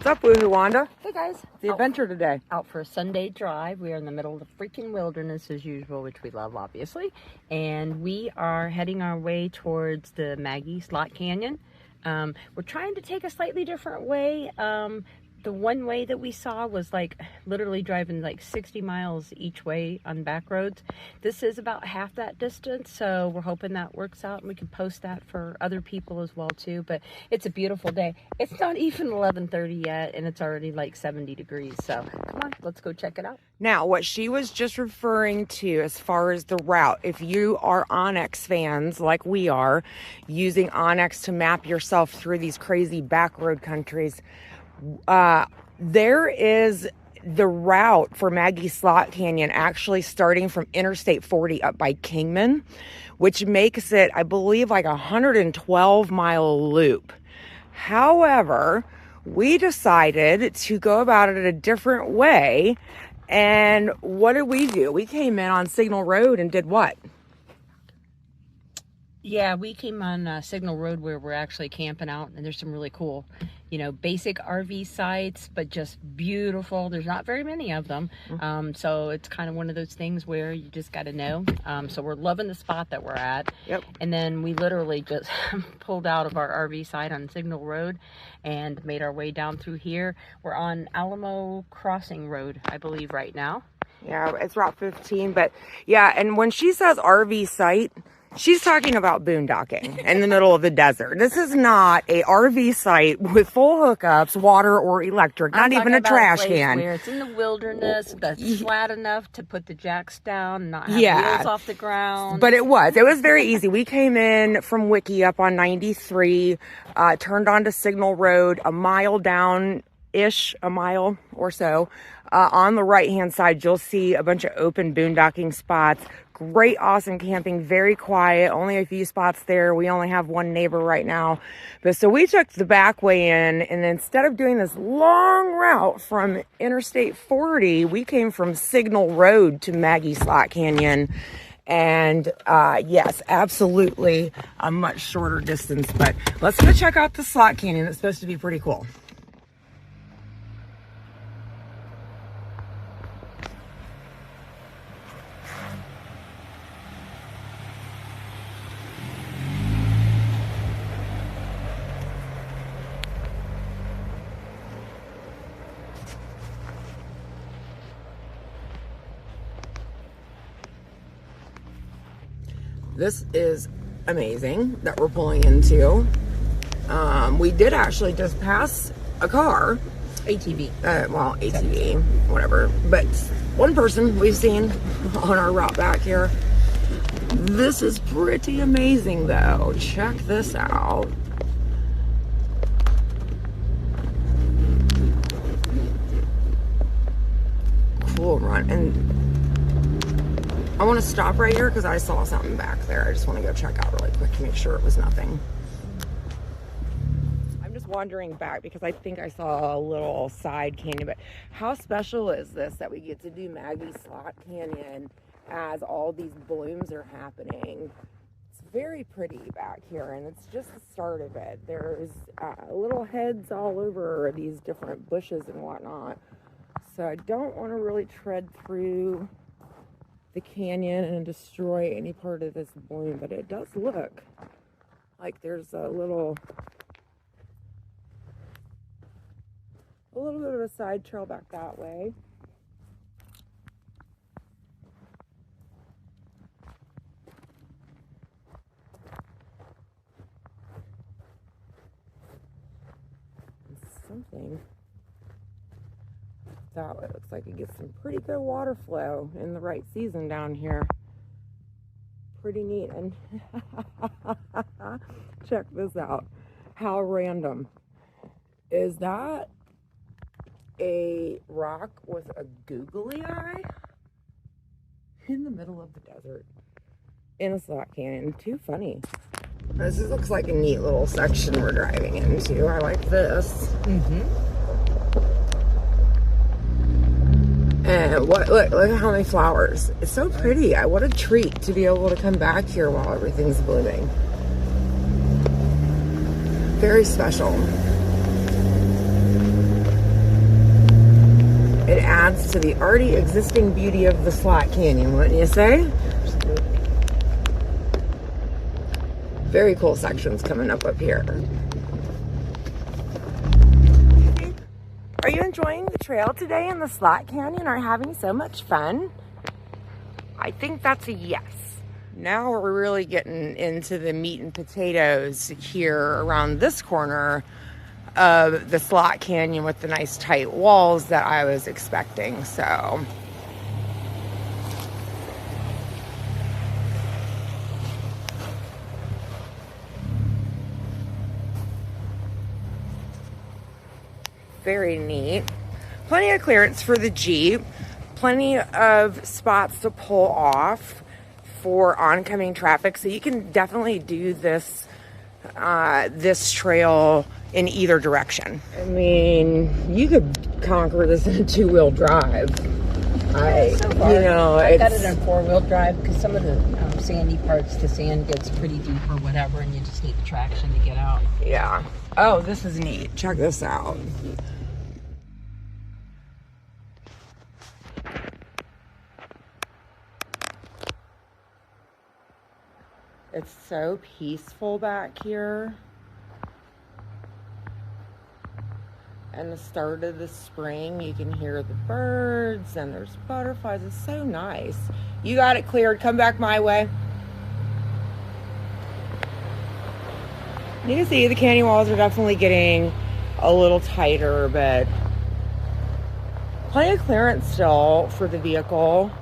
What's up, Woohoo Wanda? Hey guys. The adventure today. Out for a Sunday drive. We are in the middle of the freaking wilderness as usual, which we love, obviously. And we are heading our way towards the Maggie Slot Canyon. We're trying to take a slightly different way. The one way that we saw was like literally driving like 60 miles each way on back roads. This is about half that distance, so we're hoping that works out and we can post that for other people as well too. But it's a beautiful day. It's not even 11:30 yet and it's already like 70 degrees. So come on, let's go check it out. Now, what she was just referring to as far as the route, if you are Onyx fans like we are, using Onyx to map yourself through these crazy back road countries, there is the route for Maggie Slot Canyon actually starting from Interstate 40 up by Kingman, which makes it, I believe, like a 112-mile loop. However, we decided to go about it a different way. And what did we do? We came in on Signal Road and did what? Yeah, we came on Signal Road where we're actually camping out, and there's some really cool, basic RV sites, but just beautiful. There's not very many of them. So it's kind of one of those things where you just got to know. So we're loving the spot that we're at. Yep. And then we literally just pulled out of our RV site on Signal Road and made our way down through here. We're on Alamo Crossing Road, I believe, right now. Yeah, it's Route 15. But yeah, and when she says RV site, she's talking about boondocking in the middle of the desert. This is not a RV site with full hookups, water or electric, not even a trash can. Where it's in the wilderness, that's flat enough to put the jacks down and not have wheels off the ground. But it was very easy. We came in from Wiki up on 93, turned onto Signal Road, a mile down-ish, a mile or so. On the right-hand side, you'll see a bunch of open boondocking spots. Great, awesome camping, very quiet, only a few spots there. We only have one neighbor right now. But so we took the back way in, and instead of doing this long route from Interstate 40, we came from Signal Road to Maggie Slot Canyon. And yes, absolutely a much shorter distance. But let's go check out the Slot Canyon. It's supposed to be pretty cool. This is amazing that we're pulling into. We did actually just pass a car. ATV. Well, ATV, whatever. But one person we've seen on our route back here. This is pretty amazing though. Check this out. Cool run. And I want to stop right here because I saw something back there. I just want to go check out really quick to make sure it was nothing. I'm just wandering back because I think I saw a little side canyon, but how special is this that we get to do Maggie Slot Canyon as all these blooms are happening? It's very pretty back here, and it's just the start of it. There's little heads all over these different bushes and whatnot. So I don't want to really tread through the canyon and destroy any part of this bloom, but it does look like there's a little bit of a side trail back that way. And something that way. It looks like it gets some pretty good water flow in the right season down here. Pretty neat. And check this out. How random. Is that a rock with a googly eye in the middle of the desert in a slot canyon? Too funny. This looks like a neat little section we're driving into. I like this. And look at how many flowers. It's so pretty. What a treat to be able to come back here while everything's blooming. Very special. adds to the already existing beauty of the Slot Canyon, wouldn't you say? Very cool sections coming up here. Are you enjoying the trail today in the Slot Canyon? Are having so much fun? I think that's a yes. Now we're really getting into the meat and potatoes here around this corner of the Slot Canyon with the nice tight walls that I was expecting. So very neat. Plenty of clearance for the Jeep. Plenty of spots to pull off for oncoming traffic. So you can definitely do this this trail in either direction. I mean, you could conquer this in a two-wheel drive. So far, I got it in four-wheel drive because some of the sandy parts, the sand gets pretty deep or whatever, and you just need the traction to get out. Yeah. Oh, this is neat. Check this out. It's so peaceful back here. And the start of the spring, you can hear the birds and there's butterflies. It's so nice. You got it cleared. Come back my way. You can see the canyon walls are definitely getting a little tighter, but plenty of clearance still for the vehicle.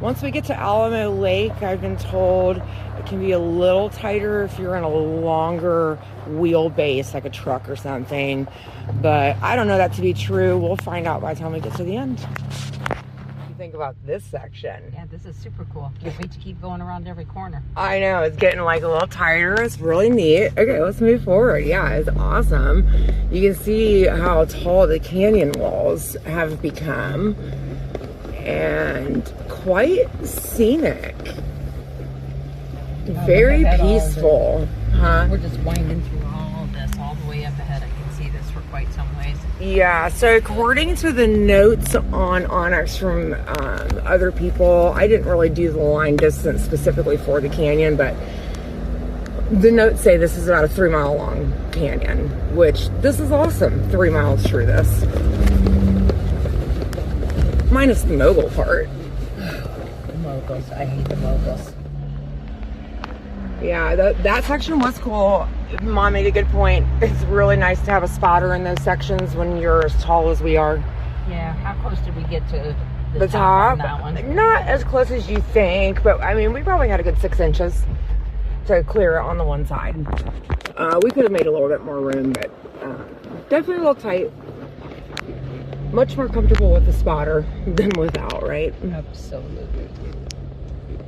Once we get to Alamo Lake, I've been told it can be a little tighter if you're in a longer wheelbase, like a truck or something. But I don't know that to be true. We'll find out by the time we get to the end. What do you think about this section? Yeah, this is super cool. Can't wait to keep going around every corner. I know, it's getting like a little tighter. It's really neat. Okay, let's move forward. Yeah, it's awesome. You can see how tall the canyon walls have become. And quite scenic. Very peaceful. Huh? We're just winding through all of this, all the way up ahead. I can see this for quite some ways. Yeah, so according to the notes on Onyx from other people, I didn't really do the line distance specifically for the canyon, but the notes say this is about a 3-mile long canyon, which this is awesome. 3 miles through this. Minus the mogul part. The moguls. I hate the moguls. Yeah, that section was cool. Mom made a good point. It's really nice to have a spotter in those sections when you're as tall as we are. Yeah, how close did we get to The top? on that one? Not as close as you think, but I mean, we probably had a good 6 inches to clear it on the one side. We could have made a little bit more room, but definitely a little tight. Much more comfortable with the spotter than without, right? Absolutely.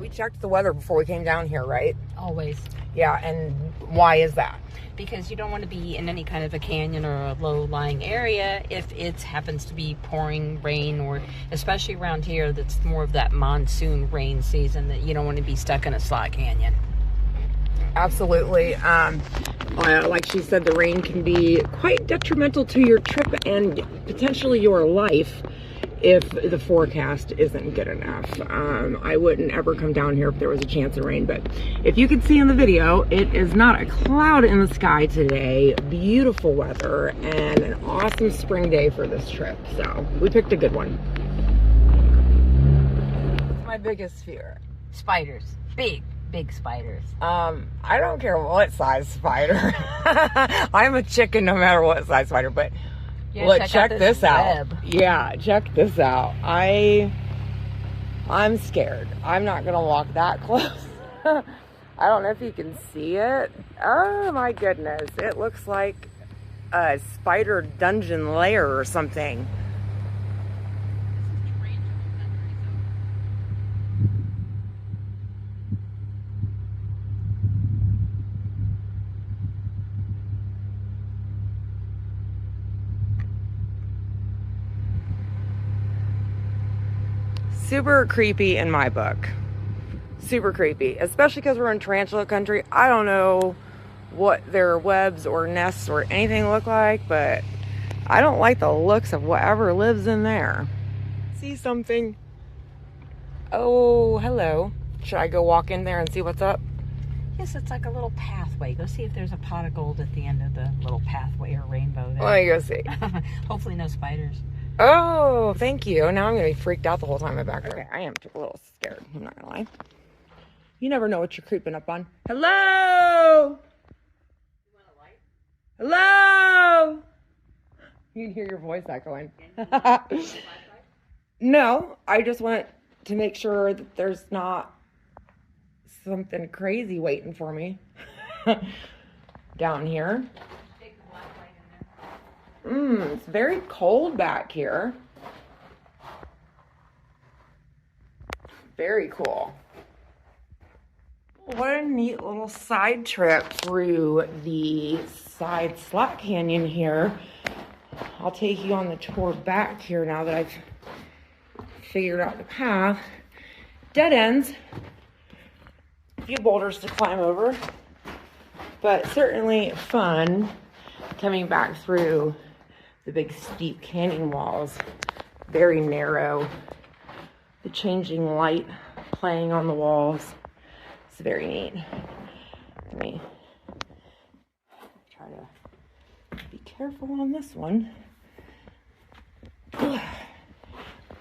We checked the weather before we came down here, right? Always. Yeah, and why is that? Because you don't want to be in any kind of a canyon or a low-lying area if it happens to be pouring rain, or especially around here, that's more of that monsoon rain season, that you don't want to be stuck in a slot canyon. Absolutely. Like she said, the rain can be quite detrimental to your trip and potentially your life if the forecast isn't good enough. I wouldn't ever come down here if there was a chance of rain, but if you can see in the video, it is not a cloud in the sky today. Beautiful weather and an awesome spring day for this trip. So we picked a good one. What's my biggest fear? Spiders. Big spiders. I don't care what size spider. I'm a chicken no matter what size spider, but Yeah, look, check this out. web. Yeah, check this out. I'm scared. I'm not gonna walk that close. I don't know if you can see it. Oh my goodness. It looks like a spider dungeon lair or something. Super creepy in my book. Super creepy, especially because we're in tarantula country. I don't know what their webs or nests or anything look like, but I don't like the looks of whatever lives in there. See something? Oh, hello. Should I go walk in there and see what's up? Yes, it's like a little pathway. Go see if there's a pot of gold at the end of the little pathway or rainbow there. Let me go see. Hopefully no spiders. Oh, thank you. Now I'm going to be freaked out the whole time I'm back there. Okay, I am a little scared. I'm not going to lie. You never know what you're creeping up on. Hello? You want a light? Hello? You can hear your voice echoing. No, I just want to make sure that there's not something crazy waiting for me down here. It's very cold back here. Very cool. What a neat little side trip through the side slot canyon here. I'll take you on the tour back here now that I've figured out the path. Dead ends. A few boulders to climb over. But certainly fun coming back through the big steep canyon walls. Very narrow. The changing light playing on the walls. It's very neat. Let me try to be careful on this one. Ugh.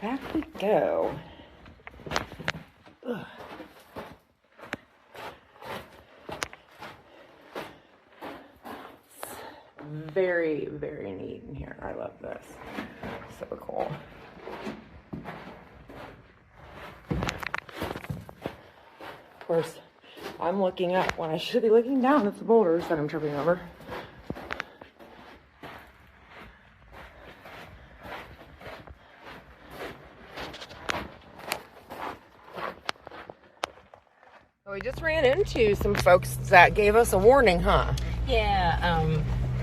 Back we go. Ugh. Very, very neat in here. I love this. So cool. Of course, I'm looking up when I should be looking down at the boulders that I'm tripping over. So we just ran into some folks that gave us a warning, huh? Yeah,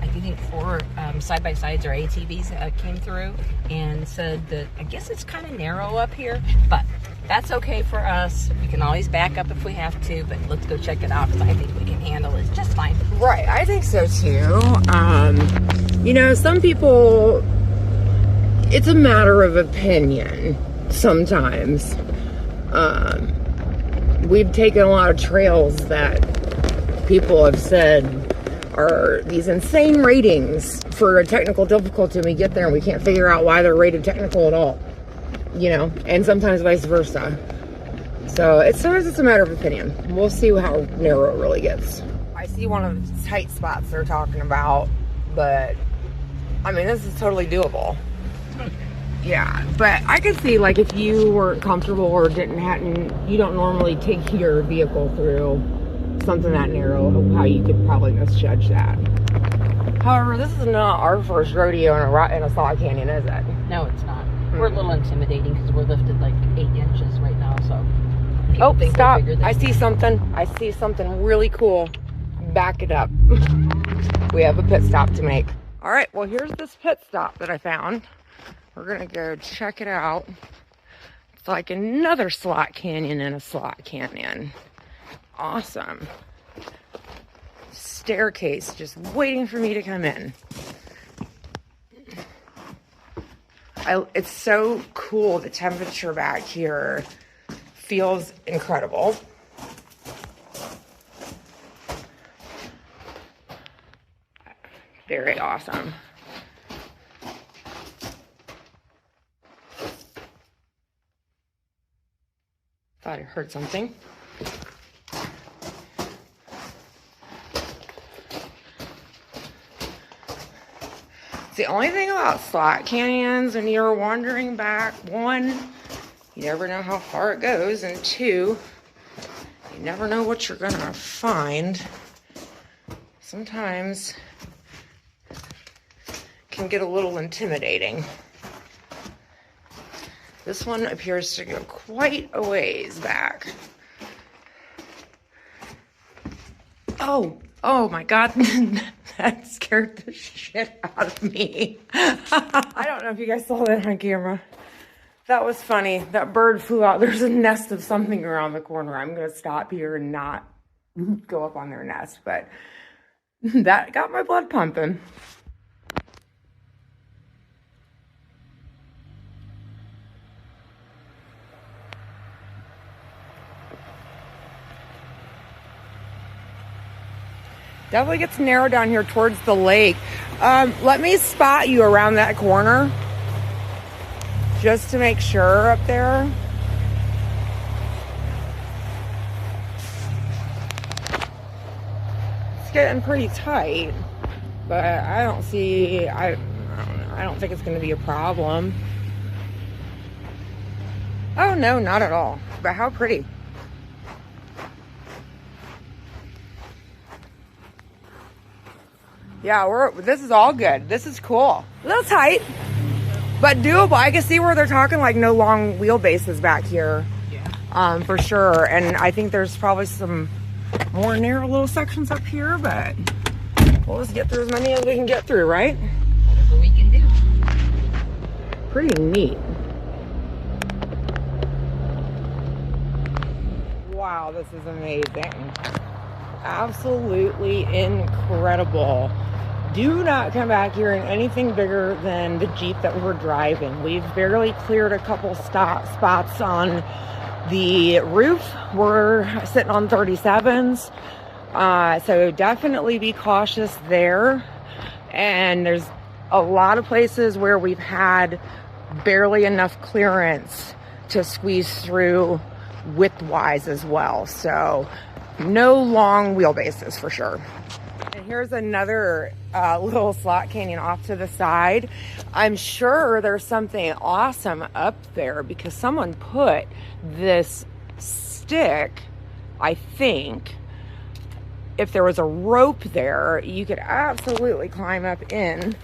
I think 4 side-by-sides or ATVs came through and said that I guess it's kind of narrow up here, but that's okay for us. We can always back up if we have to, but let's go check it out because I think we can handle it just fine. Right, I think so too. You know, some people, it's a matter of opinion sometimes. We've taken a lot of trails that people have said are these insane ratings for a technical difficulty, and we get there and we can't figure out why they're rated technical at all, you know, and sometimes vice versa. So sometimes it's a matter of opinion. We'll see how narrow it really gets. I see one of the tight spots they're talking about, but I mean, this is totally doable. Yeah, but I could see, like, if you weren't comfortable or you don't normally take your vehicle through something that narrow, how you could probably misjudge that. However, this is not our first rodeo in a slot canyon, is it? No, it's not. We're a little intimidating because we're lifted like 8 inches right now, so. Oh, stop. I see something. I see something really cool. Back it up. We have a pit stop to make. All right, well, here's this pit stop that I found. We're gonna go check it out. It's like another slot canyon in a slot canyon. Awesome. Staircase just waiting for me to come in. It's so cool. The temperature back here feels incredible. Very awesome. Thought I heard something. The only thing about slot canyons when you're wandering back, 1, you never know how far it goes, and 2, you never know what you're gonna find. Sometimes it can get a little intimidating. This one appears to go quite a ways back. Oh my God. That scared the shit out of me. I don't know if you guys saw that on camera. That was funny. That bird flew out. There's a nest of something around the corner. I'm going to stop here and not go up on their nest, but that got my blood pumping. Definitely gets narrow down here towards the lake. Let me spot you around that corner just to make sure up there. It's getting pretty tight, but I don't see, I don't think it's going to be a problem. Oh no, not at all. But how pretty. Yeah, this is all good. This is cool. A little tight, but doable. I can see where they're talking like no long wheelbases back here. Yeah. For sure. And I think there's probably some more narrow little sections up here, but we'll just get through as many as we can get through, right? Whatever we can do. Pretty neat. Wow, this is amazing. Absolutely incredible. Do not come back here in anything bigger than the Jeep that we're driving. We've barely cleared a couple spots on the roof. We're sitting on 37s. So definitely be cautious there. And there's a lot of places where we've had barely enough clearance to squeeze through width-wise as well. So no long wheelbases for sure. And here's another little slot canyon off to the side. I'm sure there's something awesome up there because someone put this stick, I think, if there was a rope there, you could absolutely climb up in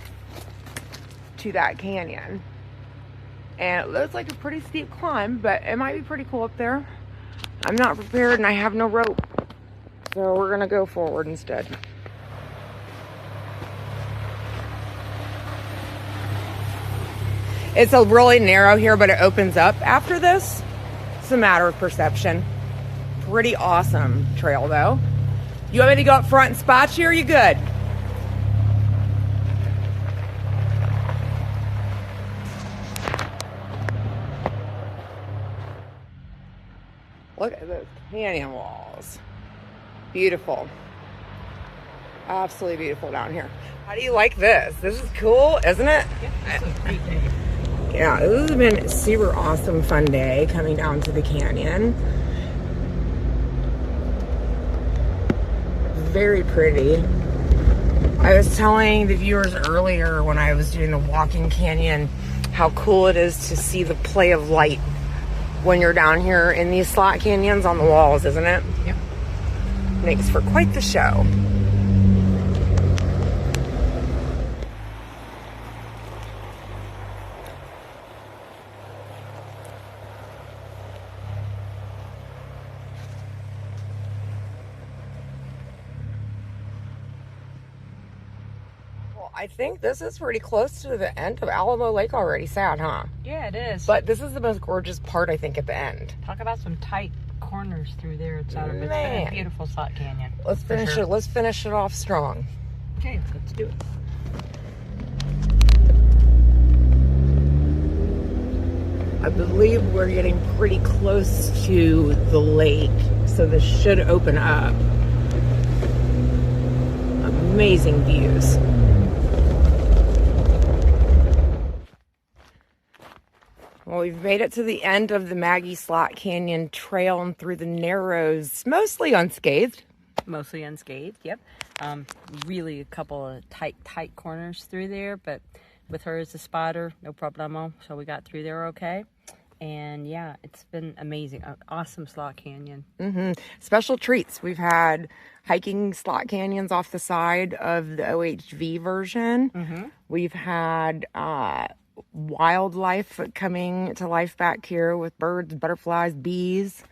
to that canyon. And it looks like a pretty steep climb, but it might be pretty cool up there. I'm not prepared and I have no rope. So we're gonna go forward instead. It's a really narrow here, but it opens up after this. It's a matter of perception. Pretty awesome trail though. You want me to go up front and spot you, or are you good? Look at those canyon walls. Beautiful. Absolutely beautiful down here. How do you like this? This is cool, isn't it? Yeah, this is a great day. Yeah, this has been a super awesome, fun day coming down to the canyon. Very pretty. I was telling the viewers earlier when I was doing the walking canyon how cool it is to see the play of light when you're down here in these slot canyons on the walls, isn't it? Yep. Makes for quite the show. I think this is pretty close to the end of Alamo Lake already. Sad, huh? Yeah, it is. But this is the most gorgeous part, I think, at the end. Talk about some tight corners through there. It's been a beautiful slot canyon. Let's finish it. Let's finish it off strong. Okay, let's do it. I believe we're getting pretty close to the lake, so this should open up. Amazing views. Well, we've made it to the end of the Maggie Slot Canyon trail and through the Narrows, mostly unscathed. Mostly unscathed, yep. Really a couple of tight corners through there, but with her as a spotter, no problemo. So we got through there okay. And yeah, it's been amazing. An awesome slot canyon. Special treats. We've had hiking slot canyons off the side of the OHV version. We've had wildlife coming to life back here with birds, butterflies, bees,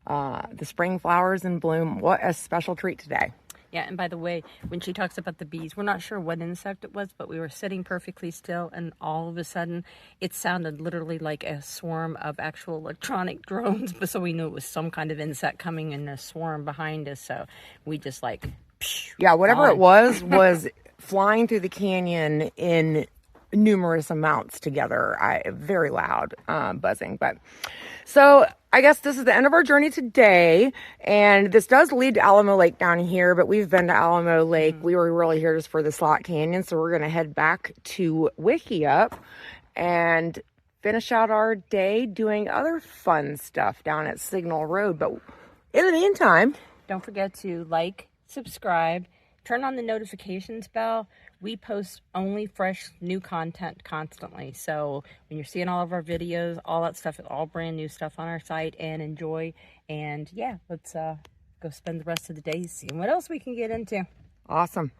the spring flowers in bloom. What a special treat today. Yeah, and by the way, when she talks about the bees, we're not sure what insect it was, but we were sitting perfectly still, and all of a sudden, it sounded literally like a swarm of actual electronic drones, but so we knew it was some kind of insect coming in a swarm behind us, so we just like... Yeah, whatever it was flying through the canyon in numerous amounts together. Very loud, buzzing. But so I guess this is the end of our journey today, and this does lead to Alamo Lake down here, but we've been to Alamo Lake. We were really here just for the Slot Canyon, so we're going to head back to Wickiup and finish out our day doing other fun stuff down at Signal Road. But in the meantime, don't forget to like, subscribe, turn on the notifications bell. We post only fresh new content constantly. So when you're seeing all of our videos, all that stuff is all brand new stuff on our site, and enjoy. And yeah, let's go spend the rest of the day seeing what else we can get into. Awesome.